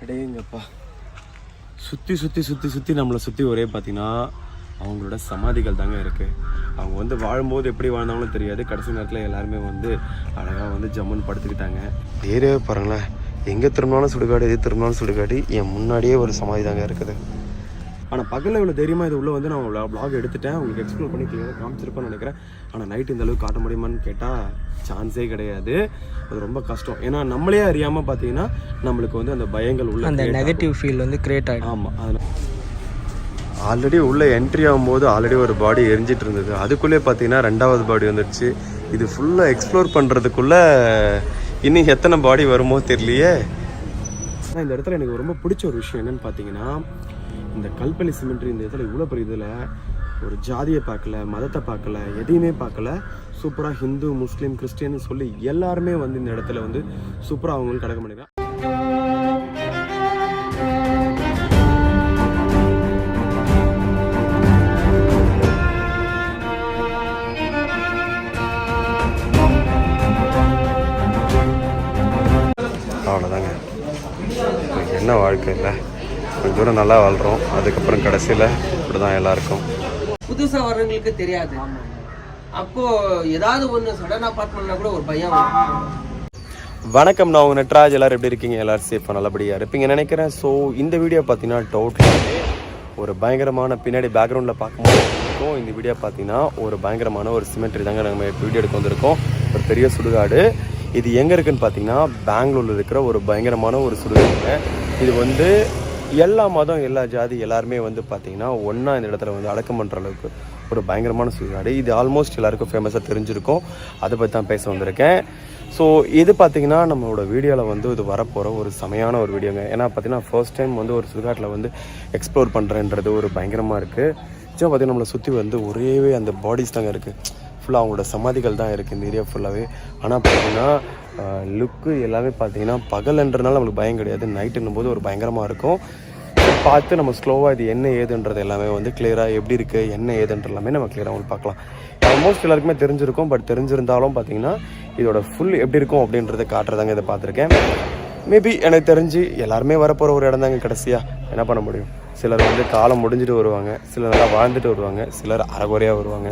அடேங்கப்பா, சுற்றி சுற்றி சுற்றி சுற்றி நம்மளை சுற்றி ஒரே பார்த்தீங்கன்னா அவங்களோட சமாதிகள் தாங்க இருக்குது. அவங்க வந்து வாழும்போது எப்படி வாழ்ந்தாங்களும் தெரியாது. கடைசி நேரத்தில் எல்லாருமே வந்து அழகாக வந்து ஜம்முன்னு படுத்துக்கிட்டாங்க. ஏரே பாருங்களேன், எங்கே திரும்பினாலும் சுடுகாடு, எது திரும்பினாலும் சுடுகாடு. என் முன்னாடியே ஒரு சமாதி தாங்க இருக்குது. ஆனால் பகலில் இவ்வளோ தைரியமாக இது உள்ளே வந்து நான் வ்ளாக் எடுத்துட்டேன், உங்களுக்கு எக்ஸ்ப்ளோர் பண்ணி கிளியராக காமிச்சிருப்பேன்னு நினைக்கிறேன். ஆனால் நைட்டு இந்த அளவுக்கு காட்ட முடியுமான்னு கேட்டால் சான்ஸே கிடையாது. அது ரொம்ப கஷ்டம். ஏன்னா நம்மளே அறியாமல் பார்த்தீங்கன்னா நம்மளுக்கு வந்து அந்த பயங்கள் உள்ள அந்த நெகட்டிவ் ஃபீல் வந்து கிரியேட் ஆகிடும். ஆமாம், அதனால் ஆல்ரெடி உள்ளே என்ட்ரி ஆகும்போது ஆல்ரெடி ஒரு பாடி எரிஞ்சிட்டு இருந்தது. அதுக்குள்ளே பார்த்தீங்கன்னா ரெண்டாவது பாடி வந்துடுச்சு. இது ஃபுல்லாக எக்ஸ்ப்ளோர் பண்ணுறதுக்குள்ளே இன்னும் எத்தனை பாடி வருமோ தெரியலையே. ஆனால் இந்த இடத்துல எனக்கு ரொம்ப பிடிச்ச ஒரு விஷயம் என்னென்னு பார்த்தீங்கன்னா, இந்த கல்பலி சிமெண்ட்ரி இந்த இடத்துல இவ்வளோ பெரிய இதில் ஒரு ஜாதியை பார்க்கல, மதத்தை பார்க்கல, எதையுமே பார்க்கல. சூப்பராக ஹிந்து, முஸ்லீம், கிறிஸ்டியன்னு சொல்லி எல்லாருமே வந்து இந்த இடத்துல வந்து சூப்பராக அவங்களுக்கு கடக்க பண்ணிக்கலாம். அவ்வளோதாங்க, என்ன வாழ்க்கை இல்லை, கொஞ்சம் தூரம் நல்லா வாழ்கிறோம். அதுக்கப்புறம் கடைசியில் இப்படி தான் எல்லாருக்கும். புதுசாக வர்றவங்களுக்கு தெரியாது. அப்போ ஏதாவது ஒன்று சடனாக பார்க்கணும்னா கூட ஒரு பயம். வணக்கம், நான் உங்கள் நட்ராஜ். எல்லோரும் எப்படி இருக்கீங்க? எல்லோரும் சேஃபாக நல்லபடியாக இருப்பீங்க நினைக்கிறேன். ஸோ இந்த வீடியோ பார்த்தீங்கன்னா டோட்டலாகவே ஒரு பயங்கரமான பின்னாடி பேக்ரவுண்டில் பார்க்கும்போது இருக்கும். இந்த வீடியோ பார்த்தீங்கன்னா ஒரு பயங்கரமான ஒரு சிமெண்ட்ரி தாங்க நம்ம வீடியோ எடுக்க வந்திருக்கோம். ஒரு பெரிய சுடுகாடு. இது எங்கே இருக்குதுன்னு பார்த்தீங்கன்னா பெங்களூரில் இருக்கிற ஒரு பயங்கரமான ஒரு சுடுகாடுங்க. இது வந்து எல்லா மதம், எல்லா ஜாதி எல்லாருமே வந்து பார்த்திங்கன்னா ஒன்றா இந்த இடத்துல வந்து அடக்கம் பண்ணுற அளவுக்கு ஒரு பயங்கரமான சுடுகாடு. இது ஆல்மோஸ்ட் எல்லாருக்கும் ஃபேமஸாக தெரிஞ்சிருக்கும். அதை பற்றி தான் பேச வந்திருக்கேன். ஸோ இது பார்த்திங்கன்னா நம்மளோட வீடியோவில் வந்து இது வரப்போகிற ஒரு செமையான ஒரு வீடியோங்க. ஏன்னா பார்த்திங்கன்னா ஃபர்ஸ்ட் டைம் வந்து ஒரு சுடுகாட்டில் வந்து எக்ஸ்ப்ளோர் பண்ணுறேன்றது ஒரு பயங்கரமாக இருக்குது. நிச்சயம் பார்த்திங்கன்னா நம்மளை சுற்றி வந்து ஒரே அந்த பாடிஸ் தாங்க இருக்குது. ஃபுல்லாக அவங்களோட சமாதிகள் தான் இருக்குது இந்த ஏரியா ஃபுல்லாகவே. ஆனால் பார்த்திங்கன்னா லுக்கு எல்லாமே பார்த்திங்கன்னா பகல்ன்றனால நம்மளுக்கு பயம் கிடையாது, நைட்டுன்னும் போது ஒரு பயங்கரமாக இருக்கும். பார்த்து நம்ம ஸ்லோவாக இது என்ன ஏதுன்றது எல்லாமே வந்து கிளியராக எப்படி இருக்குது, என்ன ஏதுன்ற எல்லாமே நம்ம கிளியராக வந்து பார்க்கலாம். ஆல்மோஸ்ட் எல்லாருக்குமே தெரிஞ்சிருக்கும். பட் தெரிஞ்சிருந்தாலும் பார்த்திங்கன்னா இதோட ஃபுல் எப்படி இருக்கும் அப்படின்றத காட்டுறதாங்க இதை பார்த்துருக்கேன். மேபி எனக்கு தெரிஞ்சு எல்லாருமே வரப்போகிற ஒரு இடம் தாங்க. கடைசியாக என்ன பண்ண முடியும், சிலர் வந்து காலம் முடிஞ்சுட்டு வருவாங்க, சிலர் நல்லா வாழ்ந்துட்டு வருவாங்க, சிலர் அரைகுறையாக வருவாங்க.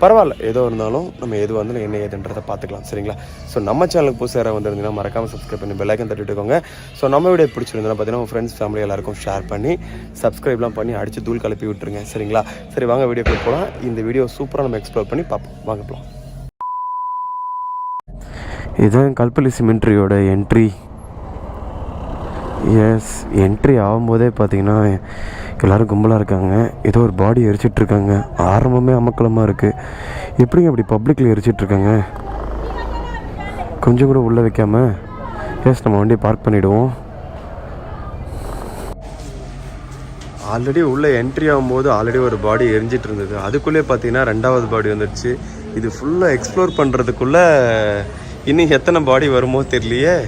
பரவாயில்ல, ஏதோ இருந்தாலும் நம்ம எது வந்து என்ன ஏதுன்றதை பார்த்துக்கலாம், சரிங்களா? ஸோ நம்ம சேனலுக்கு புதுசாக வந்திருந்தீங்கன்னா மறக்காமல் சப்ஸ்கிரைப் பண்ணி பெல்லைக்கன் தட்டிட்டுக்கோங்க. ஸோ நம்ம வீடியோ பிடிச்சிருந்தா பார்த்தீங்கன்னா உங்கள் ஃப்ரெண்ட்ஸ் ஃபேமிலி எல்லாருக்கும் ஷேர் பண்ணி சப்ஸ்கிரைப்லாம் பண்ணி அடித்து தூள் கலப்பி விட்டுருங்க, சரிங்களா? சரி, வாங்க வீடியோக்குள்ள போகலாம். இந்த வீடியோ சூப்பராக நம்ம எக்ஸ்ப்ளோர் பண்ணி பார்ப்போம். வாங்க போகலாம். இதுதான் கல்பலி சிமெண்ட்ரியோட என்ட்ரி. எஸ், என்ட்ரி ஆகும்போதே பார்த்தீங்கன்னா எல்லோரும் கும்பலாக இருக்காங்க. ஏதோ ஒரு பாடி எரிச்சிட்ருக்காங்க. ஆரம்பமே அமக்கலமாக இருக்குது. எப்படிங்க அப்படி பப்ளிக்கில் எரிச்சிட்ருக்காங்க? கொஞ்சம் கூட உள்ளே வைக்காம எஸ் நம்ம வண்டியை பார்க் பண்ணிவிடுவோம். ஆல்ரெடி உள்ளே என்ட்ரி ஆகும்போது ஆல்ரெடி ஒரு பாடி எரிஞ்சிட்டு இருந்தது. அதுக்குள்ளே பார்த்தீங்கன்னா ரெண்டாவது பாடி வந்துடுச்சு. இது ஃபுல்லாக எக்ஸ்ப்ளோர் பண்ணுறதுக்குள்ளே இன்னும் எத்தனை பாடி வருமோ தெரியலையே.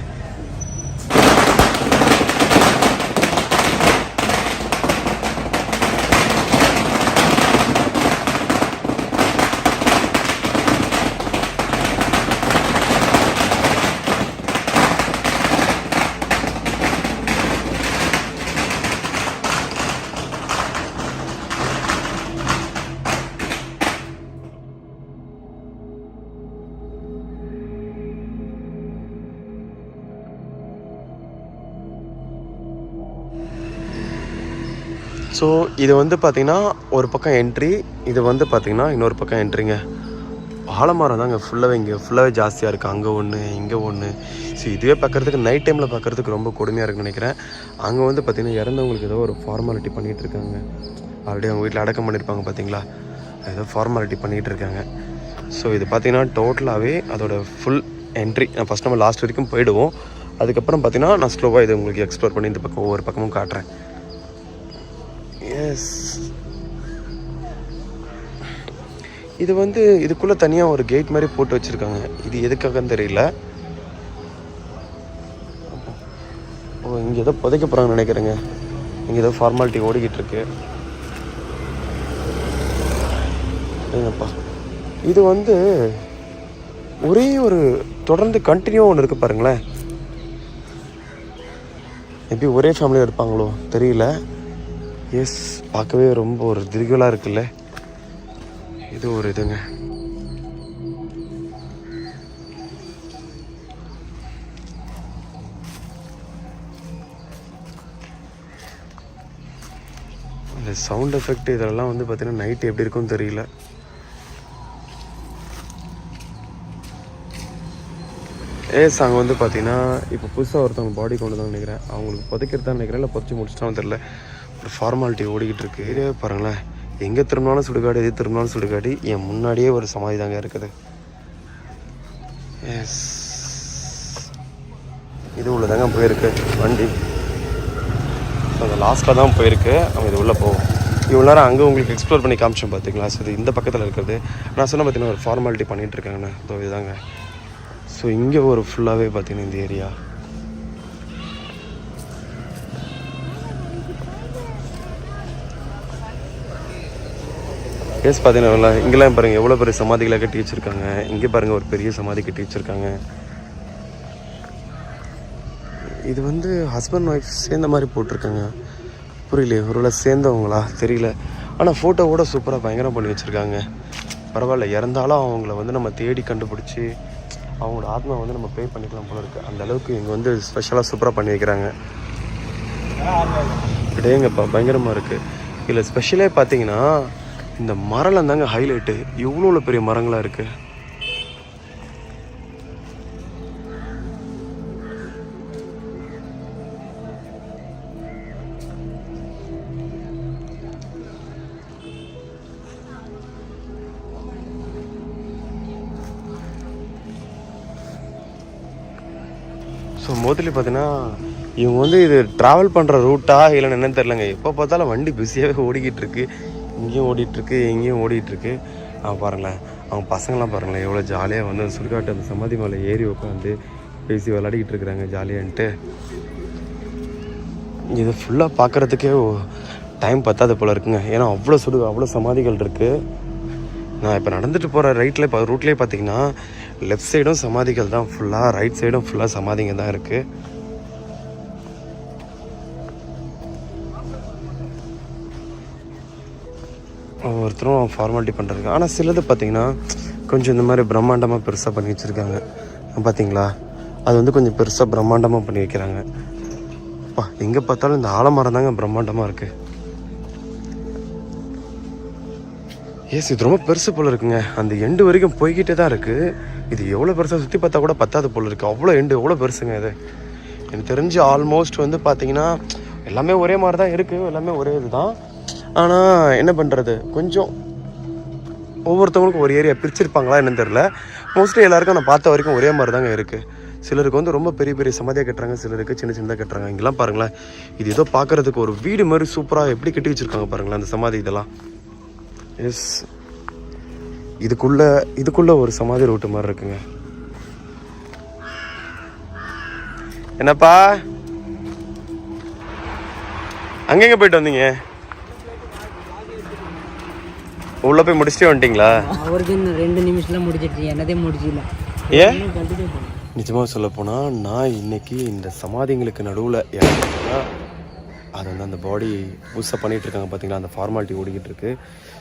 ஸோ இது வந்து பார்த்திங்கன்னா ஒரு பக்கம் என்ட்ரி, இது வந்து பார்த்திங்கன்னா இன்னொரு பக்கம் என்ட்ரிங்க. ஆலமரம் தாங்க ஃபுல்லாகவே, இங்கே ஃபுல்லாகவே ஜாஸ்தியாக இருக்குது. அங்கே ஒன்று, இங்கே ஒன்று. ஸோ இதுவே பார்க்குறதுக்கு நைட் டைமில் பார்க்குறதுக்கு ரொம்ப கொடுமையாக இருக்குன்னு நினைக்கிறேன். அங்கே வந்து பார்த்திங்கன்னா இறந்தவங்களுக்கு ஏதோ ஒரு ஃபார்மாலிட்டி பண்ணிகிட்டு இருக்காங்க. ஆல்ரெடி அவங்க வீட்டில் அடக்கம் பண்ணியிருப்பாங்க பார்த்தீங்களா, ஏதோ ஃபார்மாலிட்டி பண்ணிகிட்டு இருக்காங்க. ஸோ இது பார்த்திங்கன்னா டோட்டலாகவே அதோட ஃபுல் என்ட்ரி. நான் ஃபஸ்ட் நம்ம லாஸ்ட் வரைக்கும் போயிடுவோம். அதுக்கப்புறம் பார்த்திங்கன்னா நான் ஸ்லோவாக இது உங்களுக்கு எக்ஸ்ப்ளோர் பண்ணி இந்த பக்கம் ஒவ்வொரு பக்கமும் காட்டுறேன். எஸ், இது வந்து இதுக்குள்ளே தனியாக ஒரு கேட் மாதிரி போட்டு வச்சுருக்காங்க. இது எதுக்காகன்னு தெரியல. ஓ, இங்கே ஏதோ புதைக்க போகிறாங்கன்னு நினைக்கிறேங்க. இங்கே ஏதோ ஃபார்மாலிட்டி ஓடிக்கிட்டு இருக்கு. ஏங்கப்பா, இது வந்து ஒரே ஒரு தொடர்ந்து கண்டினியூ ஒன்று இருக்குது பாருங்களேன். மேபி ஒரே ஃபேமிலியாக இருப்பாங்களோ தெரியல. எஸ், பார்க்கவே ரொம்ப ஒரு திரிகலாக இருக்குல்ல. இது ஒரு இதுங்க. இந்த சவுண்ட் எஃபெக்ட் இதெல்லாம் வந்து பார்த்தீங்கன்னா நைட்டு எப்படி இருக்கும்னு தெரியல. அங்கே வந்து பார்த்தீங்கன்னா இப்போ புதுசாக ஒருத்தவங்க பாடி கொண்டு தான் நினைக்கிறேன். அவங்களுக்கு புதைக்கிறதா நினைக்கிறேன், இல்லை புதைச்சி முடிச்சிட்டாலும் தெரியல. ஒரு ஃபார்மாலிட்டி ஓடிக்கிட்டு இருக்கு. இதே பாருங்களேன், எங்கே திரும்பினாலும் சுடுகாடு, எது திரும்பினாலும் சுடுகாடு. என் முன்னாடியே ஒரு சமாதி தாங்க இருக்குது. எஸ், இது உள்ள தாங்க போயிருக்கு வண்டி. ஸோ அந்த லாஸ்ட்டில் தான் போயிருக்கு. நம்ம இது உள்ளே போவோம். இவ்வளோ நேரம் அங்கே உங்களுக்கு எக்ஸ்ப்ளோர் பண்ணி காமிச்சோம் பார்த்தீங்களா. ஸோ இது இந்த பக்கத்தில் இருக்கிறது. நான் சொன்ன பார்த்தீங்கன்னா ஒரு ஃபார்மாலிட்டி பண்ணிகிட்டு இருக்காங்கண்ணா. ஸோ இதுதாங்க. ஸோ இங்கே ஒரு ஃபுல்லாகவே பார்த்தீங்கன்னா இந்த ஏரியா. எஸ், பார்த்தீங்கன்னா இங்கெல்லாம் பாருங்கள் எவ்வளோ பெரிய சமாதிகளை கட்டி வச்சுருக்காங்க. இங்கே பாருங்கள் ஒரு பெரிய சமாதி கட்டி வச்சுருக்காங்க. இது வந்து ஹஸ்பண்ட் ஒய்ஃப் சேர்ந்த மாதிரி போட்டிருக்காங்க. புரியலையே, ஒருவேளை சேர்ந்தவங்களா தெரியல. ஆனால் ஃபோட்டோவோட சூப்பராக பயங்கரம் பண்ணி வச்சுருக்காங்க. பரவாயில்ல, இறந்தாலும் அவங்கள வந்து நம்ம தேடி கண்டுபிடிச்சி அவங்களோட ஆத்மா வந்து நம்ம ப்ரே பண்ணிக்கலாம் போல இருக்குது. அந்த அளவுக்கு இங்கே வந்து ஸ்பெஷலாக சூப்பராக பண்ணி வைக்கிறாங்க. கிடையங்கப்பா, பயங்கரமாக இருக்குது. இதில் ஸ்பெஷலே பார்த்தீங்கன்னா இந்த மரம்லாம் தாங்க ஹைலைட்டு. எவ்வளோ பெரிய மரங்களாக இருக்குது. ஸோ மோஸ்ட்லி பார்த்தீங்கன்னா இவங்க வந்து இது ட்ராவல் பண்ணுற ரூட்டா இல்லைன்னு என்னன்னு தெரிலங்க. எப்போ பார்த்தாலும் வண்டி பிஸியாகவே ஓடிக்கிட்டு இருக்கு. இங்கேயும் ஓடிட்டுருக்கு, எங்கேயும் ஓடிட்டுருக்கு. பாருங்களேன், அவங்க பசங்களாம் பாருங்களேன் எவ்வளோ ஜாலியாக வந்து சுடுகாட்டு அந்த சமாதி மேலே ஏறி உட்காந்து பேசி விளையாடிக்கிட்டு இருக்கிறாங்க ஜாலியான்ட்டு. இது ஃபுல்லாக பார்க்குறதுக்கே டைம் பத்தாது போல் இருக்குங்க. ஏன்னா அவ்வளோ சமாதிகள் இருக்குது. நான் இப்போ நடந்துட்டு போகிற ரைட்டில் இப்போ ரூட்லேயே பார்த்தீங்கன்னா லெஃப்ட் சைடும் சமாதிகள் தான் ஃபுல்லாக, ரைட் சைடும் ஃபுல்லாக சமாதிங்க தான் இருக்குது. ஒவ்வொருத்தரும் ஃபார்மாலிட்டி பண்ணுறதுக்கு. ஆனால் சிலது பார்த்தீங்கன்னா கொஞ்சம் இந்த மாதிரி பிரம்மாண்டமாக பெருசாக பண்ணி வச்சுருக்காங்க பார்த்தீங்களா. அது வந்து கொஞ்சம் பெருசாக பிரம்மாண்டமாக பண்ணி வைக்கிறாங்க. எங்கே பார்த்தாலும் இந்த ஆலமரம் தாங்க பிரம்மாண்டமாக இருக்குது. எஸ், இது ரொம்ப பெருசு போல் இருக்குங்க. அந்த எண்டு வரைக்கும் போய்கிட்டே தான் இருக்குது. இது எவ்வளோ பெருசாக சுற்றி பார்த்தா கூட பத்தாது போல் இருக்குது. அவ்வளோ எண்டு எவ்வளோ பெருசுங்க இது. எனக்கு தெரிஞ்சு ஆல்மோஸ்ட் வந்து பார்த்தீங்கன்னா எல்லாமே ஒரே மாதிரி தான் இருக்குது. எல்லாமே ஒரே இது தான். ஆனால் என்ன பண்ணுறது, கொஞ்சம் ஒவ்வொருத்தவங்களுக்கும் ஒரு ஏரியா பிரிச்சிருப்பாங்களா என்னன்னு தெரில. மோஸ்ட்லி எல்லாருக்கும் நான் பார்த்த வரைக்கும் ஒரே மாதிரி தாங்க இருக்குது. சிலருக்கு வந்து ரொம்ப பெரிய பெரிய சமாதியாக கட்டுறாங்க, சிலருக்கு சின்ன சின்னதாக கட்டுறாங்க. இங்கெல்லாம் பாருங்களேன், இது ஏதோ பார்க்குறதுக்கு ஒரு வீடு மாதிரி சூப்பராக எப்படி கட்டி வச்சுருக்காங்க பாருங்களேன் அந்த சமாதி இதெல்லாம். எஸ், இதுக்குள்ள ஒரு சமாதி ரூட்டு மாதிரி இருக்குங்க. என்னப்பா அங்கெங்க போயிட்டு வந்தீங்க? உள்ள போய் முடிச்சுட்டே வந்துட்டீங்களா? அவருக்கு 2 நிமிஷத்துல முடிச்சிட்டு என்னதே முடிச்சிடல. ஏன் நிஜமாக சொல்ல போனால் நான் இன்னைக்கு இந்த சமாதிங்களுக்கு நடுவில் அது வந்து அந்த பாடி புதுசாக பண்ணிகிட்டு இருக்காங்க பார்த்தீங்களா, அந்த ஃபார்மாலிட்டி ஓடிக்கிட்டு இருக்கு.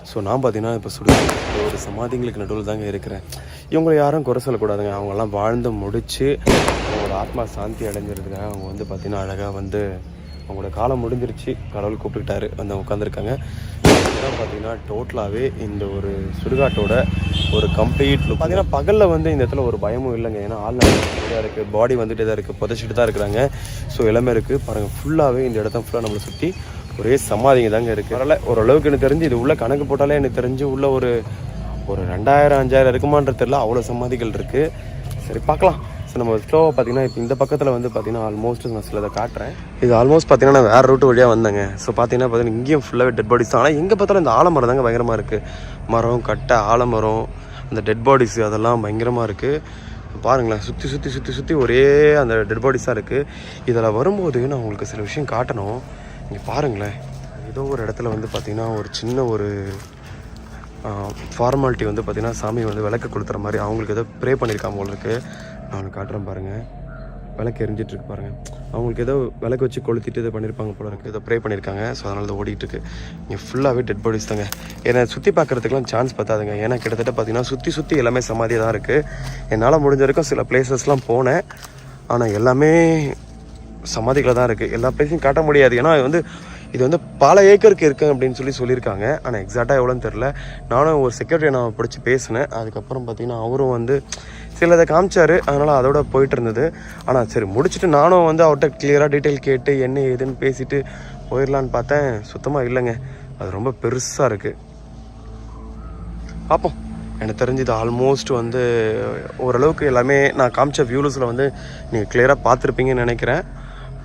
ஸோ நான் பார்த்தீங்கன்னா இப்போ ஒரு சமாதிங்களுக்கு நடுவில் தாங்க இருக்கிறேன். இவங்களை யாரும் குறை சொல்லக்கூடாதுங்க. அவங்கெல்லாம் வாழ்ந்து முடித்து அவங்களோட ஆத்மா சாந்தி அடைஞ்சிருக்காங்க. அவங்க வந்து பார்த்தீங்கன்னா அழகாக வந்து அவங்களோட காலம் முடிஞ்சிருச்சு, கடவுள் கூப்பிட்டுக்கிட்டாரு வந்து உட்காந்துருக்காங்க. இதெல்லாம் பார்த்தீங்கன்னா டோட்டலாகவே இந்த ஒரு சுடுகாட்டோட ஒரு கம்ப்ளீட் லுக். பார்த்தீங்கன்னா பகலில் வந்து இந்த இடத்துல ஒரு பயமும் இல்லைங்க. ஏன்னா ஆள் நிறையா இருக்குது, பாடி வந்துகிட்டே தான் இருக்குது, புதைச்சிட்டு தான் இருக்கிறாங்க. ஸோ எல்லாமே இருக்குது பாருங்கள். ஃபுல்லாகவே இந்த இடத்த ஃபுல்லாக நம்மளை சுற்றி ஒரே சமாதிங்க தாங்க இருக்குது. அதனால் ஓரளவுக்கு எனக்கு தெரிஞ்சு இது உள்ள கணக்கு போட்டாலே எனக்கு தெரிஞ்சு உள்ள ஒரு 2000-5000 இருக்குமான்றது தெரியல, அவ்வளோ சமாதிகள் இருக்குது. சரி பார்க்கலாம். ஸோ நம்ம ஸ்லோவாக பார்த்தீங்கன்னா இப்போ இந்த பக்கத்தில் வந்து பார்த்தீங்கன்னா ஆல்மோஸ்ட் நான் சிலதை காட்டுறேன். இது ஆல்மோஸ்ட் பார்த்தீங்கன்னா நான் வேறு ரூட்டு வழியாக வந்தேங்க. ஸோ பார்த்தீங்கன்னா இங்கேயும் ஃபுல்லாகவே டெட் பாடிஸ் தான். ஆனால் எங்கே பார்த்தாலும் இந்த ஆலமரம் தாங்க பயங்கரமாக இருக்குது. மரம், கட்டை, ஆலமரம், அந்த டெட் பாடிஸ் அதெல்லாம் பயங்கரமாக இருக்குது. பாருங்களேன், சுற்றி ஒரே அந்த டெட் பாடிஸ் தான் இருக்குது. இதில் வரும்போது நான் உங்களுக்கு சில விஷயம் காட்டணும். இங்கே பாருங்களேன், ஏதோ ஒரு இடத்துல வந்து பார்த்திங்கன்னா ஒரு சின்ன ஒரு ஃபார்மாலிட்டி வந்து பார்த்திங்கன்னா சாமி வந்து விளக்கு கொளுத்துற மாதிரி அவங்களுக்கு ஏதோ ப்ரே பண்ணியிருக்காங்க போல இருக்குது. நான் காட்டுறேன் பாருங்கள், விளக்கு எரிஞ்சிட்ருக்கு பாருங்கள். அவங்களுக்கு ஏதோ விளக்கு வச்சு கொளுத்திட்டு இதை பண்ணியிருப்பாங்க போல இருக்குது, ஏதோ ப்ரே பண்ணியிருக்காங்க. ஸோ அதனால தான் ஓடிட்டுருக்கு. இங்கே ஃபுல்லாகவே டெட் பாடிஸ் தாங்க. ஏன்னா சுற்றி பார்க்குறதுக்குலாம் சான்ஸ் பார்த்தாதுங்க. ஏன்னா கிட்டத்தட்ட பார்த்தீங்கன்னா சுற்றி எல்லாமே சமாதியாக தான் இருக்குது. என்னால் முடிஞ்ச வரைக்கும் சில பிளேசஸ்லாம் போனேன், ஆனால் எல்லாமே சமாதிகளை தான் இருக்குது. எல்லா பிளேஸையும் காட்ட முடியாது. ஏன்னா இது வந்து பல ஏக்கருக்கு இருக்குது அப்படின்னு சொல்லியிருக்காங்க. ஆனால் எக்ஸாக்டாக எவ்வளோன்னு தெரில. நானும் ஒரு செக்யூரிட்டியை நான் பிடிச்சி பேசினேன். அதுக்கப்புறம் பார்த்தீங்கன்னா அவரும் சில இதை காமிச்சார். அதனால் அதோட போயிட்டு இருந்தது. ஆனால் சரி முடிச்சுட்டு நானும் அவர்கிட்ட கிளியராக டீட்டெயில் கேட்டு என்ன ஏதுன்னு பேசிட்டு போயிடலான்னு பார்த்தேன். சுத்தமாக இல்லைங்க, அது ரொம்ப பெருசாக இருக்குது. பார்ப்போம். எனக்கு தெரிஞ்சு இது ஆல்மோஸ்ட் ஓரளவுக்கு எல்லாமே நான் காமிச்ச வியூஸில் நீங்கள் கிளியராக பார்த்துருப்பீங்கன்னு நினைக்கிறேன்.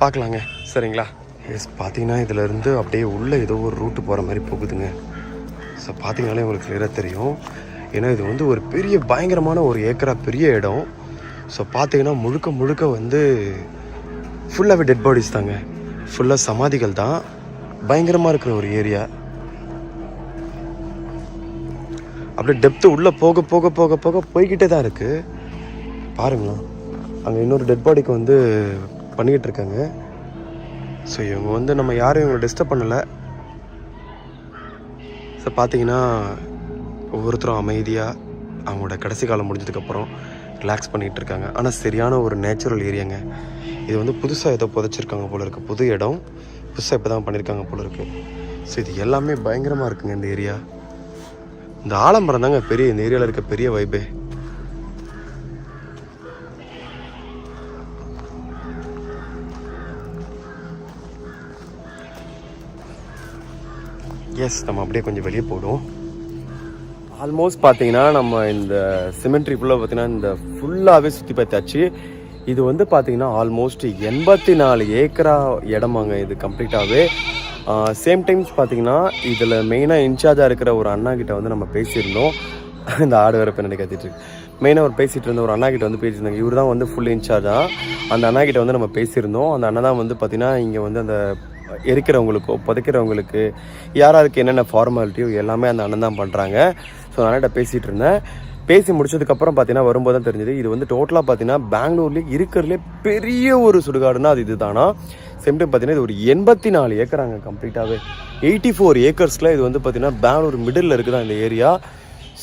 பார்க்கலாங்க, சரிங்களா? எஸ், பார்த்தீங்கன்னா இதிலேருந்து அப்படியே உள்ளே ஏதோ ஒரு ரூட்டு போகிற மாதிரி போகுதுங்க. ஸோ பார்த்தீங்கனாலே உங்களுக்கு கிளியராக தெரியும். ஏன்னா இது ஒரு பெரிய பயங்கரமான ஒரு ஏக்கரா பெரிய இடம். ஸோ பார்த்தீங்கன்னா முழுக்க ஃபுல்லாகவே டெட் பாடிஸ் தாங்க. ஃபுல்லாக சமாதிகள் தான். பயங்கரமாக இருக்கிற ஒரு ஏரியா. அப்படியே டெப்த்து உள்ளே போக போக போக போக போய்கிட்டே தான் இருக்குது. பாருங்களா, அங்கே இன்னொரு டெட் பாடிக்கு பண்ணிக்கிட்டு இருக்காங்க. ஸோ இவங்க நம்ம யாரும் இவங்களை டிஸ்டர்ப் பண்ணலை. ஸோ பார்த்தீங்கன்னா ஒவ்வொருத்தரும் அமைதியாக அவங்களோட கடைசி காலம் முடிஞ்சதுக்கப்புறம் ரிலாக்ஸ் பண்ணிகிட்டு இருக்காங்க. ஆனால் சரியான ஒரு நேச்சுரல் ஏரியாங்க. இது புதுசாக ஏதோ புதைச்சிருக்காங்க போல இருக்குது. புது இடம் புதுசாக இப்போ தான் பண்ணியிருக்காங்க போல இருக்குது. ஸோ இது எல்லாமே பயங்கரமாக இருக்குங்க இந்த ஏரியா. இந்த ஆலமரம் தாங்க இந்த ஏரியாவில் இருக்க பெரிய வைபே. எஸ், நம்ம அப்படியே கொஞ்சம் வெளியே போடுவோம். ஆல்மோஸ்ட் பார்த்தீங்கன்னா நம்ம இந்த சிமெண்ட்ரி ஃபுல்லாக பார்த்தீங்கன்னா இந்த ஃபுல்லாகவே சுற்றி பார்த்தாச்சு. இது பார்த்தீங்கன்னா ஆல்மோஸ்ட் 84 ஏக்கரா இடமாங்க இது கம்ப்ளீட்டாகவே. சேம் டைம்ஸ் பார்த்தீங்கன்னா இதில் மெயினாக இன்சார்ஜாக இருக்கிற ஒரு அண்ணா கிட்ட நம்ம பேசியிருந்தோம். இந்த ஆடு வேறு பின்னாடி கத்திட்டு இருக்கு. மெயினாக ஒரு பேசிகிட்டு இருந்த ஒரு அண்ணா கிட்ட பேசியிருந்தாங்க. இவர் தான் ஃபுல் இன்சார்ஜாக. அந்த அண்ணா கிட்ட நம்ம பேசியிருந்தோம். அந்த அண்ணா தான் பார்த்தீங்கன்னா இங்கே அந்த எரிக்கிறவங்களுக்கோ புதைக்கிறவங்களுக்கு யாராருக்கு என்னென்ன ஃபார்மாலிட்டியோ எல்லாமே அந்த அண்ணன் தான் பண்ணுறாங்க. ஸோ அண்ணன்ட்ட பேசிகிட்டு இருந்தேன். பேசி முடிச்சதுக்கப்புறம் பார்த்தீங்கன்னா வரும்போது தான் தெரிஞ்சது இது டோட்டலாக பார்த்தீங்கன்னா பெங்களூர்லேயே இருக்கிறதுலே பெரிய ஒரு சுடுகாடுன்னா அது இது தானா. சேம் டைம் பார்த்தீங்கன்னா இது ஒரு 84 ஏக்கராங்க கம்ப்ளீட்டாகவே. 84 ஏக்கர்ஸில் இது பார்த்தீங்கன்னா பெங்களூர் மிடில் இருக்குதா இந்த ஏரியா.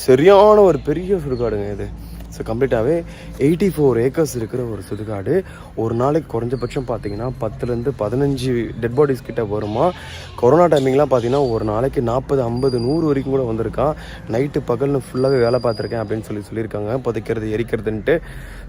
சரியான ஒரு பெரிய சுடுகாடுங்க இது. ஸோ கம்ப்ளீட்டாகவே 84 ஏக்கர்ஸ் இருக்கிற ஒரு சுடுகாடு. ஒரு நாளைக்கு குறைஞ்சபட்சம் பார்த்தீங்கன்னா 10லேருந்து 15 டெட் பாடிஸ் கிட்ட வருமா. கொரோனா டைமிங்லாம் பார்த்தீங்கன்னா ஒரு நாளைக்கு 40, 50, 100 வரைக்கும் கூட வந்திருக்கான். நைட்டு பகல்னு ஃபுல்லாகவே வேலை பார்த்துருக்கேன் அப்படின்னு சொல்லியிருக்காங்க. புதைக்கிறது எரிக்கிறதுன்ட்டு.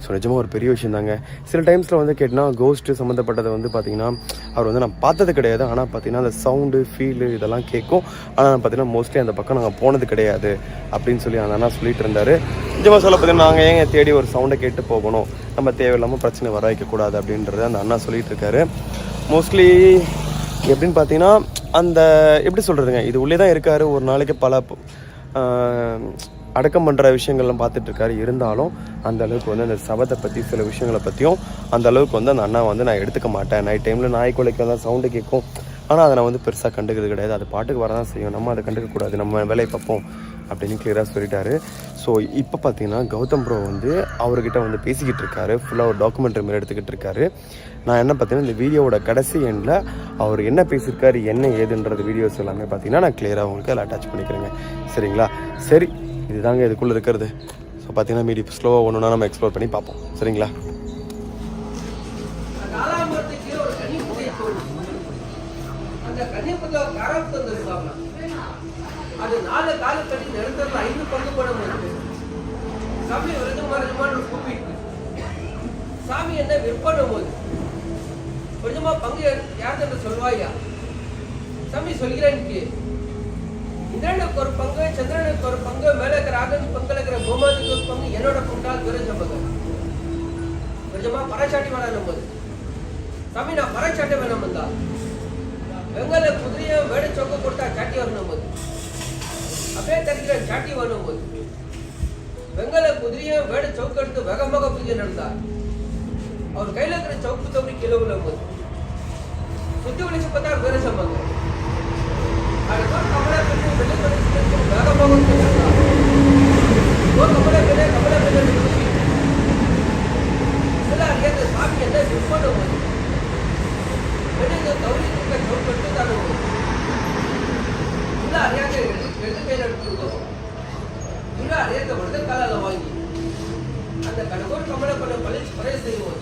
ஸோ நிஜமாக ஒரு பெரிய விஷயம் தாங்க. சில டைம்ஸில் கேட்டால் கோஸ்ட்டு சம்மந்தப்பட்டதை பார்த்தீங்கன்னா அவர் நான் பார்த்தது கிடையாது. ஆனால் பார்த்தீங்கன்னா அந்த சவுண்டு ஃபீலு இதெல்லாம் கேட்கும். ஆனால் பார்த்தீங்கன்னா மோஸ்ட்லி அந்த பக்கம் நாங்கள் போனது கிடையாது அப்படின்னு அந்த அண்ணா சொல்லிட்டு இருந்தார். நிஜமாக சொல்ல பார்த்தீங்கன்னா நாங்கள் ஏங்க தேடி ஒரு சவுண்டை கேட்டு போகணும், நம்ம தேவையில்லாமல் பிரச்சனை வர வைக்கக்கூடாது அப்படின்றத அந்த அண்ணா சொல்லிகிட்டு இருக்காரு. மோஸ்ட்லி எப்படின்னு பார்த்தீங்கன்னா அந்த எப்படி சொல்கிறதுங்க, இது உள்ளே தான் இருக்கார். ஒரு நாளைக்கு பல அடக்கம் பண்ணுற விஷயங்கள்லாம் பார்த்துட்ருக்காரு. இருந்தாலும் அந்த அளவுக்கு அந்த சபத்தை பற்றி சில விஷயங்களை பற்றியும் அந்த அளவுக்கு அந்த அண்ணா நான் எடுத்துக்க மாட்டேன். நைட் டைமில் நாய் குலைக்கு தான் சவுண்டு கேட்கும். ஆனால் அதை நான் பெருசாக கண்டுக்கிறது கிடையாது. அது பாட்டுக்கு வரதான் செய்யும். நம்ம அதை கண்டுக்கக்கூடாது, நம்ம வேலையை பார்ப்போம் அப்படின்னு கிளியராக சொல்லிட்டாரு. ஸோ இப்போ பார்த்தீங்கன்னா கௌதம் ப்ரோ அவர்கிட்ட பேசிக்கிட்டு இருக்காரு. ஃபுல்லாக ஒரு டாக்குமெண்ட்ரி மாதிரி எடுத்துக்கிட்டு இருக்காரு. நான் என்ன பார்த்தீங்கன்னா இந்த வீடியோவோட கடைசி எண்டில் அவர் என்ன பேசியிருக்காரு என்ன ஏதுன்றது வீடியோஸ் எல்லாமே பார்த்தீங்கன்னா நான் கிளியராக உங்களுக்கு அதில் அட்டாச் பண்ணிக்கிறேங்க. சரிங்களா? சரி, இதுதாங்க இதுக்குள்ளே இருக்கிறது. ஸோ பார்த்தீங்கன்னா மீடி ஸ்லோவாக ஒன்றுனா நம்ம எக்ஸ்ப்ளோர் பண்ணி பார்ப்போம். சரிங்களா? அது 4 காலக்கட்டி நிரந்தரம் 5 பங்கு படம் இருக்கு. சாமி விருதுமானு கூப்பிட்டு சாமி என்ன விற்பனும் போது கொஞ்சமா பங்கு யார்கிட்ட சொல்வாயா? சாமி சொல்கிறேன்க்கு இந்திரனுக்கு ஒரு பங்கு, சந்திரனுக்கு ஒரு பங்கு, மேல இருக்கிற ஆகஸ்ட் பங்குல இருக்கிற பூமாதிக்கு ஒரு பங்கு, என்னோட பங்கா துரஞ்ச பங்கு. கொஞ்சமா பறைச்சாட்டி வேணும் போது சாமி நான் பறைச்சாட்டை வேணும் வந்தா வெங்கல குதிரைய வேட சொக்க கொடுத்தா சாட்டி வரணும் போது அப்படியே தரிக்கிற சாட்டி வரணும் போது வெங்கல குதிரைய வேட சவுக்கு எடுத்து வேகமாக பூஜை நடந்தார். அவர் கையில இருக்கிற சவுக்கு தவறி கீழே விழும் போது சுத்தி விழிச்சு பார்த்தா வேற சம்பங்க அதுதான் கமலா பெண்ணு வெள்ளை பரிசு வேகமாக நடந்தார். கமலா பெண்ணு சில அறியாத சாமி என்ன விற்பனும் போது வெளியே தௌரி தூக்க சவுப்பட்டு தானே உள்ள அறியாத எடுத்து கையில் எடுத்துருக்கோம். உள்ள அறியாத வருது காலால் வாங்கி அந்த கடுகோர் கமலை பண்ண பழைய செய்யும்போது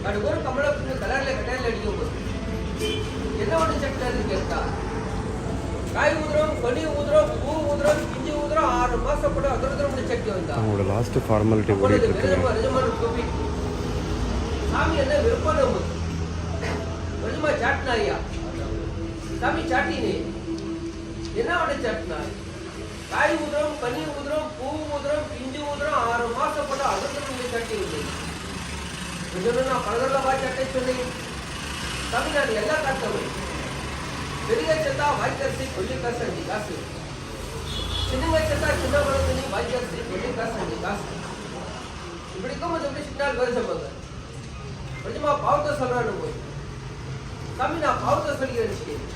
கடுகோர் கமலை பண்ண கடையில் அடிக்கும் போது என்ன ஒன்று சட்டினாரு கேட்டா காய் ஊதுறோம், பனி ஊதுறோம், பூ ஊதுறோம், பிஞ்சு ஊதுறோம், 6 மாசம் கூட அதிரதிரம் சட்டி வந்தா அவங்களோட லாஸ்ட் ஃபார்மாலிட்டி ஓடிட்டு இருக்கு. சாமி என்ன விருப்பம் கொஞ்சமா சாட்டினாரியா சாமி சாட்டினே என்ன ஒன்று சாட்டினார் காய் ஊதுறோம், பனி ஊதுறோம், பூ ஊதுறோம், பிஞ்சு ஊதுறோம், 6 மாசம் கூட அதிரதிரம் சட்டி வந்தது. நான் பலதெல்லாம் வா சட்டை சொன்னேன் சாமி நான் எல்லாம் காட்டவே பெரிய சத்தா வாய்க்கரிசி கொல்லி காசு 5 காசு, சின்ன சத்தா சின்ன குழந்தை வாய்க்கரிசி கொல்லி காசு 5 காசு. இப்படிக்கும் அது எப்படி சின்னால் வருஷமாங்க கொஞ்சமா பாவத்தை சொல்றான்னு போய் சாமி நான் பாவத்தை சொல்லிக்கிறேன்.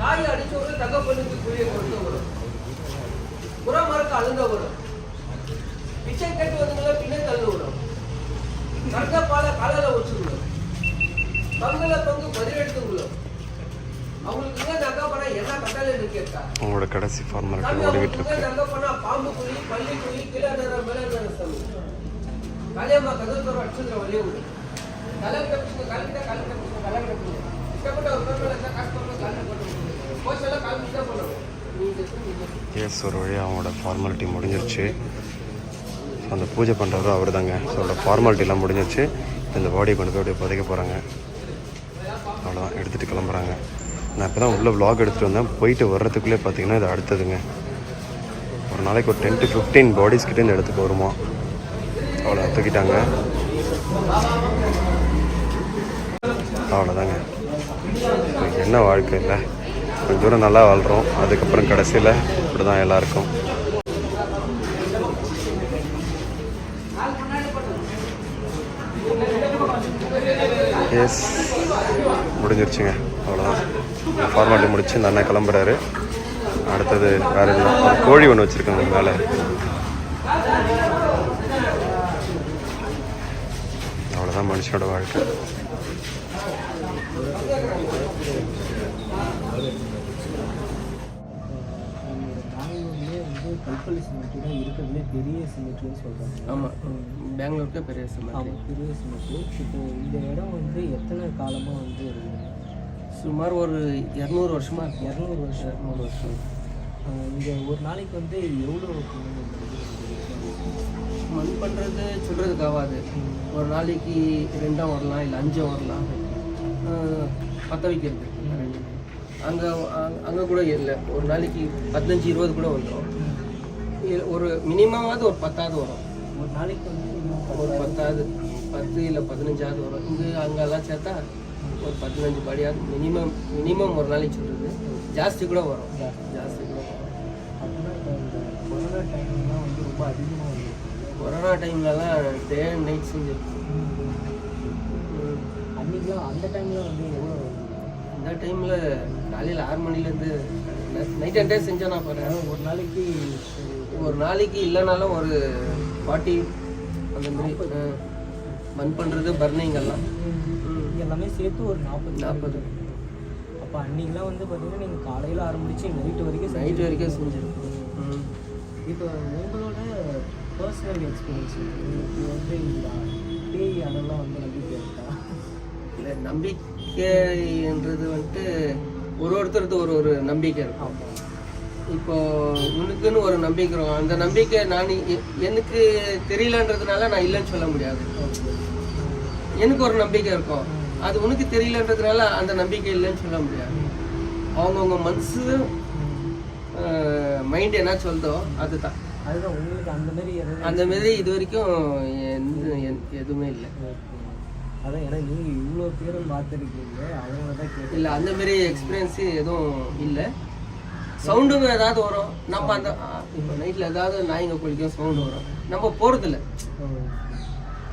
தாயை அடிச்சவங்க தங்க பொண்ணுக்கு கூலிய கொடுத்து வரும், புறமரக்கு அழுந்த வரும், பிச்சை கேட்டு வந்தவங்க பின்ன தள்ளு வரும், கறந்த பாலை காலையில வச்சுக்கணும், பங்குல பங்கு பதிலெடுத்துங்களும் அவங்களுக்கு நகை பண்ணா என்ன கட்டால கேட்டா அவங்களோட கடைசி ஃபார்மாலிட்டி ஓடிக்கிட்டு இருக்கு. நகை பண்ணா பாம்பு குழி, பள்ளி குழி, கீழே மேல சாமி காளியம்மா கதவுக்கு அடிச்சுக்கிற வழியே உண்டு. கலக்கிட்ட கலக்கிட்ட இஷ்டப்பட்ட ஒரு பேர் மேல காசு பண்ண காலில் போட்டு கோச்செல்லாம் காலிட்டு தான் பண்ணுவோம். எஸ், ஒரு வழியாக அவங்களோட ஃபார்மாலிட்டி முடிஞ்சிருச்சு. அந்த பூஜை பண்ணுறவரும் அவர் தாங்க. ஸோ அவரோட ஃபார்மாலிட்டிலாம் முடிஞ்சிருச்சு. இந்த பாடியை கொண்டு போய் அப்படியே புதைக்க போகிறாங்க. அவ்வளோதான், எடுத்துகிட்டு கிளம்புறாங்க. நான் இப்போ தான் உள்ள vlog எடுத்துகிட்டு வந்தேன். போயிட்டு வர்றதுக்குள்ளே பார்த்தீங்கன்னா இது அடுத்ததுங்க. ஒரு நாளைக்கு ஒரு 10 to 15 பாடிஸ் கிட்டே இந்த இடத்துக்கு வருமா. அவ்வளோ தூக்கிட்டாங்க. அவ்வளோதாங்க. என்ன வாழ்க்கை இல்லை, கொஞ்சம் தூரம் நல்லா வாழ்கிறோம். அதுக்கப்புறம் கடைசியில் இப்படி தான் எல்லாருக்கும். எஸ், முடிஞ்சிருச்சுங்க. அவ்வளோதான், ஃபார்மாலிட்டி முடிச்சு இந்த அண்ணன் கிளம்புறாரு. அடுத்தது வேறு இல்லை, ஒரு கோழி ஒன்று வச்சுருக்காங்க மேலே. அவ்வளோதான் மனுஷனோட வாழ்க்கை. கல்பள்ளி சிமெண்ட்ரி தான் இருக்கிறதுலே பெரிய சிமெண்ட்ரின்னு சொல்கிறாங்க. ஆமாம், பெங்களூருக்கு பெரிய சிமெண்ட்ரி. ஆமாம், பெரிய சிமெண்ட்ரி. இப்போ இந்த இடம் வந்து எத்தனை காலமாக வந்து இருக்குது? சுமார் ஒரு 200 வருஷமா 200 வருஷம். இங்கே ஒரு நாளைக்கு வந்து எவ்வளோ மண் பண்ணுறது சொல்கிறதுக்கு ஆகாது. ஒரு நாளைக்கு 2 வரலாம், இல்லை 5 வரலாம். பற்ற வைக்கிறது அங்கே கூட இல்லை. ஒரு நாளைக்கு 15-20 கூட வந்துடும். ஒரு மினிமமாவது ஒரு 10ஆவது வரும். ஒரு நாளைக்கு வந்து ஒரு 10ஆவது 10 இல்லை 15ஆவது வரும். இங்கே அங்கெல்லாம் சேர்த்தா ஒரு 15 படியாவது மினிமம் ஒரு நாளைக்கு சொல்கிறது. ஜாஸ்தி கூட வரும். அப்படின்னா இப்போ இந்த கொரோனா டைம்லாம் வந்து ரொம்ப அதிகமாக வந்து கொரோனா டைம்லலாம் டே அண்ட் நைட் செஞ்சுருக்கோம். அன்றைக்கெலாம் அந்த டைமில் வந்து எவ்வளோ அந்த டைமில் காலையில் 6 மணிலேருந்து நைட் அண்ட் டே செஞ்சோன்னா பாருங்க. ஒரு நாளைக்கு இல்லைனாலும் ஒரு 40 அந்த மாதிரி மண் பண்ணுறது, பர்னிங்கெல்லாம் எல்லாமே சேர்த்து ஒரு 40. அப்போ அன்றைக்கெலாம் வந்து பார்த்தீங்கன்னா நீங்கள் காலையில் ஆரம்பித்து நைட்டு வரைக்கும் செஞ்சுருக்கோம். இப்போ உங்களோட பர்சனல் எக்ஸ்பீரியன்ஸ் வந்து இந்த பேய் அதெல்லாம் வந்து நம்பிக்கை இருக்கா? இல்லை, நம்பிக்கைன்றது வந்துட்டு ஒருத்தருக்கு ஒரு நம்பிக்கை இருக்கும். இப்போ உனக்குன்னு ஒரு நம்பிக்கை இருக்கும். அந்த நம்பிக்கை எனக்கு தெரியலன்றதுனால நான் இல்லைன்னு சொல்ல முடியாது. எனக்கு ஒரு நம்பிக்கை இருக்கும், அது உனக்கு தெரியலன்றதுனால அந்த நம்பிக்கை இல்லைன்னு சொல்ல முடியாது. அவங்கவுங்க மனசு மைண்ட் என்ன சொல்லுதோ அதுதான். உங்களுக்கு அந்த மாதிரி இது வரைக்கும் எதுவுமே இல்லை. அதான் ஏன்னா நீங்கள் இவ்வளோ பேரும் பார்த்துருக்கீங்க, அவங்க தான் கேட்டு இல்லை, அந்த மாதிரி எக்ஸ்பீரியன்ஸு எதுவும் இல்லை. சவுண்டுங்க ஏதாவது வரும். நம்ம அந்த இப்போ நைட்டில் ஏதாவது நாய்ங்க குளிக்கும் சவுண்டு வரும், நம்ம போகிறதில்ல.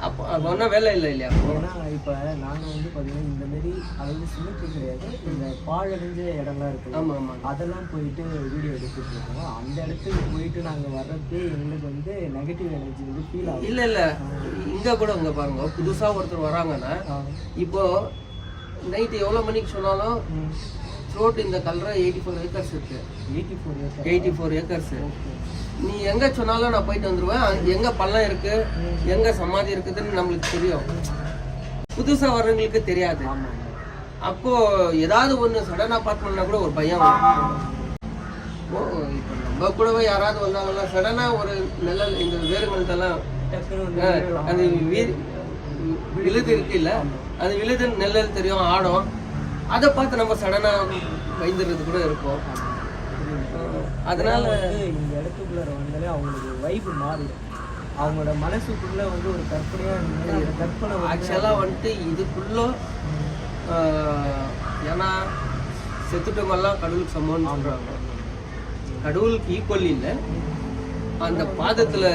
அப்போ அது ஒன்றும் வேலை இல்லை இல்லையா? ஏன்னா இப்போ நாங்கள் வந்து பார்த்தீங்கன்னா இந்தமாரி அதாவது சிமெண்ட்ரி கிடையாது, இந்த பாழடைஞ்ச இடம்லாம் இருக்குது. ஆமாம், அதெல்லாம் போயிட்டு வீடியோ எடுத்துட்டு இருக்கோம். அந்த இடத்துக்கு போயிட்டு நாங்கள் வர்றதுக்கு எங்களுக்கு வந்து நெகட்டிவ் எனர்ஜி வந்து ஃபீல் ஆகும். இல்லை, இங்கே கூட இங்கே பாருங்க, புதுசாக ஒருத்தர் வராங்கன்னா இப்போ நைட்டு எவ்வளோ மணிக்கு சொன்னாலும் த்ரோட் இந்த கல்ற 84 ஏக்கர்ஸ் இருக்கு. 84 ஏக்கர்ஸ். நீ எங்கே சொன்னாலும் நான் போயிட்டு வந்துடுவேன். எங்கே பள்ளம் இருக்கு, எங்கே சமாதி இருக்குதுன்னு நம்மளுக்கு தெரியும். புதுசாக வர்றவங்களுக்கு தெரியாது. அப்போ ஏதாவது ஒன்று சடனாக பார்க்கணுன்னா கூட ஒரு பயம் வரும். இப்போ நம்ம கூடவே யாராவது வந்தாங்கன்னா சடனாக ஒரு நல்ல இந்த வேறுங்கள்ட்டெல்லாம் அது விழுது இருக்கு இல்லை, அது விழுது நெல்லல் தெரியும், ஆடும். அதை பார்த்து நம்ம சடனாக பயந்துறது கூட இருக்கும். அதனால இந்த இடத்துக்குள்ள வந்தாலே அவங்களுக்கு வைப்பு மாறிடும். அவங்களோட மனசுக்குள்ள வந்து ஒரு கற்பனை ஆக்சுவலாக வந்துட்டு இதுக்குள்ள ஏன்னா செத்துட்டவங்கெல்லாம் கடவுளுக்கு சமம்னு சொல்கிறாங்க. கடவுளுக்கு ஈக்குவல் இல்லை, அந்த பாதத்தில்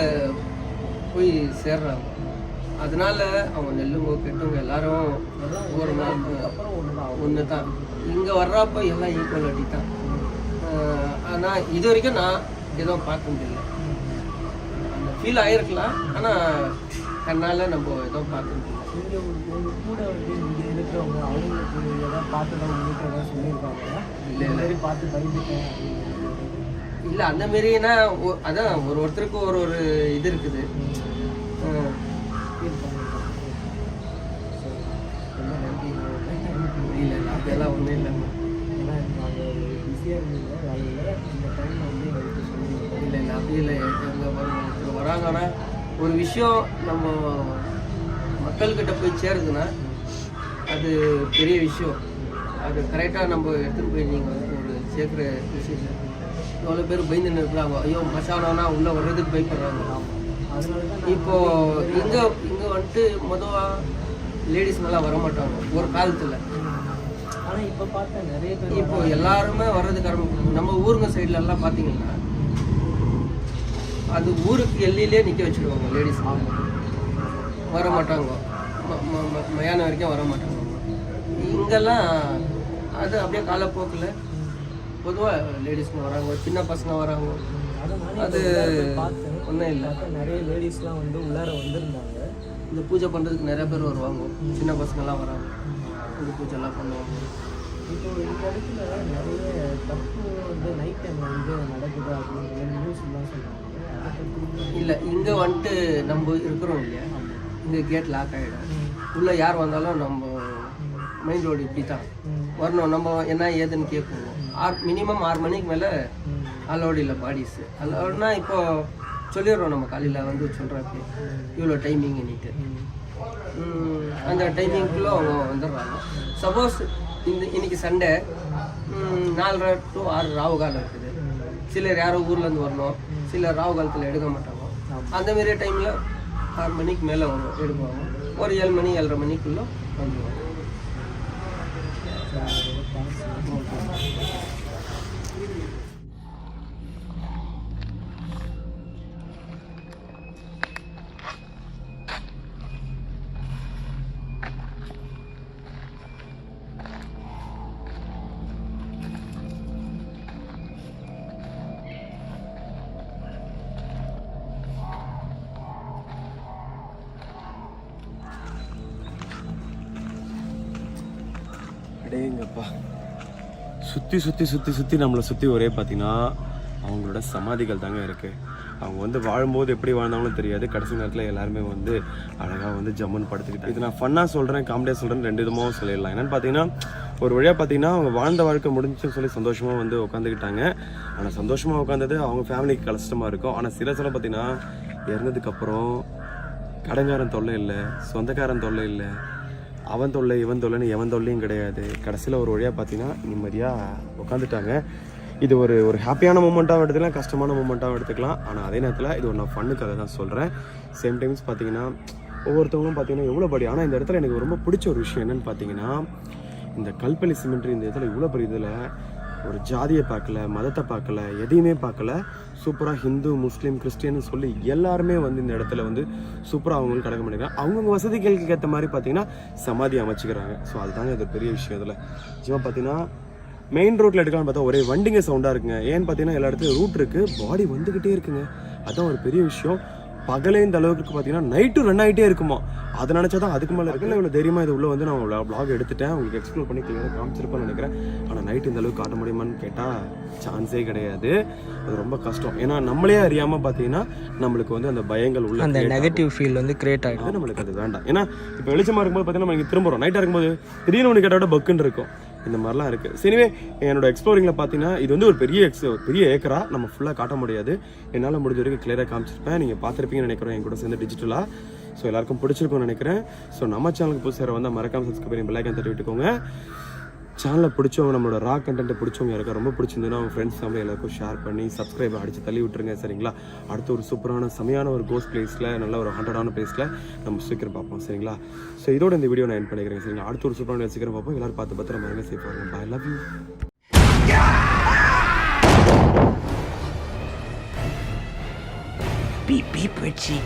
போய் சேர்றாங்க. அதனால அவங்க நெல்லுங்க கெட்டவங்க எல்லாரும் ஒரு நாள் ஒன்று தான். இங்கே வர்றப்போ எல்லாம் ஈக்குவலிட்டி தான். ஆனால் இது வரைக்கும் நான் எதுவும் பார்க்க முடியல. அந்த ஃபீல் ஆகிருக்கலாம், ஆனால் கண்ணால் நம்ம எதுவும் பார்க்க முடியல. இங்கே உங்கள் கூட வந்து இங்கே இருக்கிறவங்க அவங்களுக்கு எதாவது பார்த்துதான் உங்களுக்கு எதாவது சொல்லியிருக்காங்க? இல்லை மாதிரி பார்த்து பயந்துட்டேன் இல்லை அந்த மாரினா அதான் ஒருத்தருக்கு ஒரு இது இருக்குது. இல்லை அதெல்லாம் ஒன்றும் இல்லைங்க. ஏன்னா நாங்கள் பிஸியாக இருந்தீங்க, இந்த டைம் வந்து எங்களுக்கு சொல்லி இல்லை அப்படி இல்லை. எங்கே வராங்கன்னா ஒரு விஷயம் நம்ம மக்கள்கிட்ட போய் சேருதுன்னா அது பெரிய விஷயம். அது கரெக்டாக நம்ம எடுத்துகிட்டு போய் நீங்கள் ஒரு சேர்க்குற விஷயம். எவ்வளோ பேர் பயந்துன்னு இருக்கிறாங்க, ஐயோ மசாலானா உள்ளே வர்றதுக்கு பயப்படுறாங்க. அதனால தான் இப்போது இங்கே வந்துட்டு மொதல் லேடிஸ்ங்கெல்லாம் வரமாட்டாங்க ஒரு காலத்தில். ஆனால் இப்போ பார்த்தா நிறைய பேர் இப்போ எல்லாருமே வர்றதுக்கு ஆரம்பிக்கும். நம்ம ஊருங்க சைட்லலாம் பார்த்தீங்கன்னா அது ஊருக்கு எல்லையிலே நிற்க வச்சுடுவாங்க. லேடிஸ் வர மாட்டாங்க, மயான வரைக்கும் வர மாட்டாங்க. இங்கெல்லாம் அது அப்படியே காலப்போக்கில் பொதுவாக லேடிஸ்ங்க வராங்க, சின்ன பசங்க வராங்க. அது ஒன்றும் இல்லை. நிறைய லேடிஸ்லாம் வந்து உள்ளார வந்திருந்தாங்க. இந்த பூஜை பண்ணுறதுக்கு நிறைய பேர் வருவாங்க, சின்ன பசங்கள்லாம் வராங்க, இந்த பூஜைலாம் பண்ணுவாங்க. இப்போ இந்த இடத்துல நிறைய தப்பு வந்து நைட் டைமில் வந்து நடக்குது அப்படிங்கிற நியூஸ்லாம் சொல்கிறாங்க. இல்லை இங்கே வந்துட்டு நம்ம இருக்கிறோம் இல்லையா, இங்கே கேட் லாக் ஆகிடும். உள்ளே யார் வந்தாலும் நம்ம மெயின் ரோடு இப்படி தான் வரணும். நம்ம என்ன ஏதுன்னு கேட்போம். மினிமம் 6 மணிக்கு மேலே அலோடு இல்லை பாடிஸு. அலோடுனா இப்போ சொல்லிடுறோம் நம்ம காலையில் வந்து சொல்கிறப்ப இவ்வளோ டைமிங்னுட்டு. அந்த டைமிங்குள்ளே அவங்க வந்துடுறாங்க. சப்போஸ் இன்னைக்கு சண்டே 4:30 to 6 ராவு காலம் இருக்குது. சிலர் யாரோ ஊர்லேருந்து வரணும், சிலர் ராவு காலத்தில் எடுக்க மாட்டாங்க. அந்தமாரி டைமில் 6 மணிக்கு மேலே வரும் எடுக்குவாங்க. ஒரு 7 மணி 7:30 மணிக்குள்ளே வந்துடுவாங்க. அடேங்கப்பா, சுற்றி சுற்றி சுற்றி சுற்றி நம்மளை சுற்றி ஒரே பார்த்தீங்கன்னா அவங்களோட சமாதிகள் தாங்க இருக்குது. அவங்க வந்து வாழும்போது எப்படி வாழ்ந்தாலும் தெரியாது, கடைசி நேரத்தில் எல்லாருமே வந்து அழகாக வந்து ஜம்முன்னு படுத்துக்கிட்டாங்க. இது நான் ஃபன்னாக சொல்கிறேன், காமெடியாக சொல்கிறேன், 2 விதமாகவும் சொல்லிடலாம். என்னென்னு பார்த்தீங்கன்னா ஒரு வழியாக பார்த்தீங்கன்னா அவங்க வாழ்ந்த வாழ்க்கை முடிஞ்சுன்னு சொல்லி சந்தோஷமாக வந்து உட்காந்துக்கிட்டாங்க. ஆனால் சந்தோஷமாக உட்காந்தது அவங்க ஃபேமிலிக்கு கஷ்டமாக இருக்கும். ஆனால் சில பார்த்தீங்கன்னா இறந்ததுக்கப்புறம் கடங்காரன் தொல்லை இல்லை, சொந்தக்காரன் தொல்லை இல்லை, அவன் தொல்லை இவன் தொல்லைன்னு எவன் தொல்லையும் கிடையாது. கடைசியில் ஒரு வழியாக பார்த்தீங்கன்னா நிம்மதியாக உட்காந்துட்டாங்க. இது ஒரு ஹாப்பியான மூமெண்ட்டாகவும் எடுத்துக்கலாம், கஷ்டமான மூமெண்ட்டாகவும் எடுத்துக்கலாம். ஆனால் அதே நேரத்தில் இது ஒரு நான் ஃபன்னுக்காக தான் சொல்கிறேன். சேம் டைம்ஸ் பார்த்தீங்கன்னா ஒவ்வொருத்தவங்களும் பார்த்தீங்கன்னா எவ்வளோ படி. ஆனால் இந்த இடத்துல எனக்கு ரொம்ப பிடிச்ச ஒரு விஷயம் என்னென்னு பார்த்தீங்கன்னா, இந்த கல்பலி சிமெண்ட்ரி இந்த இடத்துல இவ்வளோ பெரிய இதில் ஒரு ஜாதியை பார்க்கல, மதத்தை பார்க்கல, எதையுமே பார்க்கல. சூப்பராக ஹிந்து முஸ்லீம் கிறிஸ்டியன்னு சொல்லி எல்லாருமே வந்து இந்த இடத்துல வந்து சூப்பராக அவங்களுக்கு கடக்க பண்ணிக்கிறாங்க. அவங்கவுங்க வசதிகளுக்கு ஏற்ற மாதிரி பார்த்தீங்கன்னா சமாதி அமைச்சிக்கிறாங்க. ஸோ அதுதாங்க இது பெரிய விஷயம். இதில் நிச்சயமாக பார்த்தீங்கன்னா மெயின் ரோட்டில் எடுக்கலாம்னு பார்த்தா ஒரே வண்டிங்க சவுண்டாக இருக்குங்க. ஏன்னு பார்த்தீங்கன்னா எல்லா இடத்துலையும் ரூட் இருக்குது, பாடி வந்துக்கிட்டே இருக்குங்க. அதுதான் ஒரு பெரிய விஷயம். பகலே இந்த அளவுக்கு பார்த்தீங்கன்னா நைட்டும் ரன் ஆகிட்டே இருக்குமா. அதை நினச்சா தான் அதுக்கு மேலே பகலில் இவ்வளோ தைரியமாக இது உள்ளே வந்து நான் வ்ளாக் எடுத்துட்டேன், உங்களுக்கு எக்ஸ்ப்ளோர் பண்ணி கிளியராக காமிச்சிருப்பேன்னு நினைக்கிறேன். ஆனால் நைட்டு இந்த அளவுக்கு காட்ட முடியுமான்னு கேட்டால் சான்ஸே கிடையாது. அது ரொம்ப கஷ்டம். ஏன்னா நம்மளே அறியாமல் பார்த்தீங்கன்னா நம்மளுக்கு வந்து அந்த பயங்கள் உள்ள அந்த நெகட்டிவ் ஃபீல் வந்து கிரியேட் ஆகிடும். நம்மளுக்கு அது வேண்டாம். ஏன்னா இப்போ வெளிச்சமாக இருக்கும்போது பார்த்தீங்கன்னா நம்ம இங்கே திரும்புகிறோம், நைட்டாக இருக்கும்போது திடீர்னு ஒன்று கேட்டால் பக்குன்னு இருக்கும். இந்த மாதிரிலாம் இருக்குது. சரிவே என்னோட எக்ஸ்ப்ளோரிங்கில் பார்த்தீங்கன்னா இது வந்து ஒரு பெரிய ஏக்கரா நம்ம ஃபுல்லாக காட்ட முடியாது. என்னால் முடிஞ்ச வரைக்கும் கிளியராக காமிச்சிருப்பேன். நீங்கள் பார்த்துருப்பீங்கன்னு நினைக்கிறேன் என் கூட சேர்ந்து டிஜிட்டலாக. ஸோ எல்லாருக்கும் பிடிச்சிருக்கும்னு நினைக்கிறேன். ஸோ நம்ம சேனலுக்கு புதுசாக வந்து மறக்காம சப்ஸ்கிரைப் பண்ணி பெல் ஐக்கான் தட்டி விட்டுக்கோங்க. சேனலை பிடிச்சவங்க, நம்மளோட ரா கண்டென்ட்டை பிடிச்சவங்க யாருக்கா ரொம்ப பிடிச்சிருந்ததுன்னா அவங்க ஃப்ரெண்ட்ஸ் ஃபேமிலி எல்லாருக்கும் ஷேர் பண்ணி சப்ஸ்கிரைப் அடித்து தள்ளி விட்டுருங்க. சரிங்களா? அடுத்து ஒரு சூப்பரான செமையான ஒரு கோஸ்ட் பிளேஸில், நல்ல ஒரு ஹாண்டடான பிளேஸில் நம்ம சீக்கிரம் பார்ப்போம். சரிங்களா? ஸோ இதோட இந்த வீடியோ நான் எண்ட் பண்ணிக்கிறேன். சரிங்களா? அடுத்து ஒரு சூப்பரான சீக்கிரம் பார்ப்போம். எல்லாரும் பார்த்து பத்திரம் பாருங்க, சேஃபாக இருங்க. Bye, love you. Beep, beep, Richie.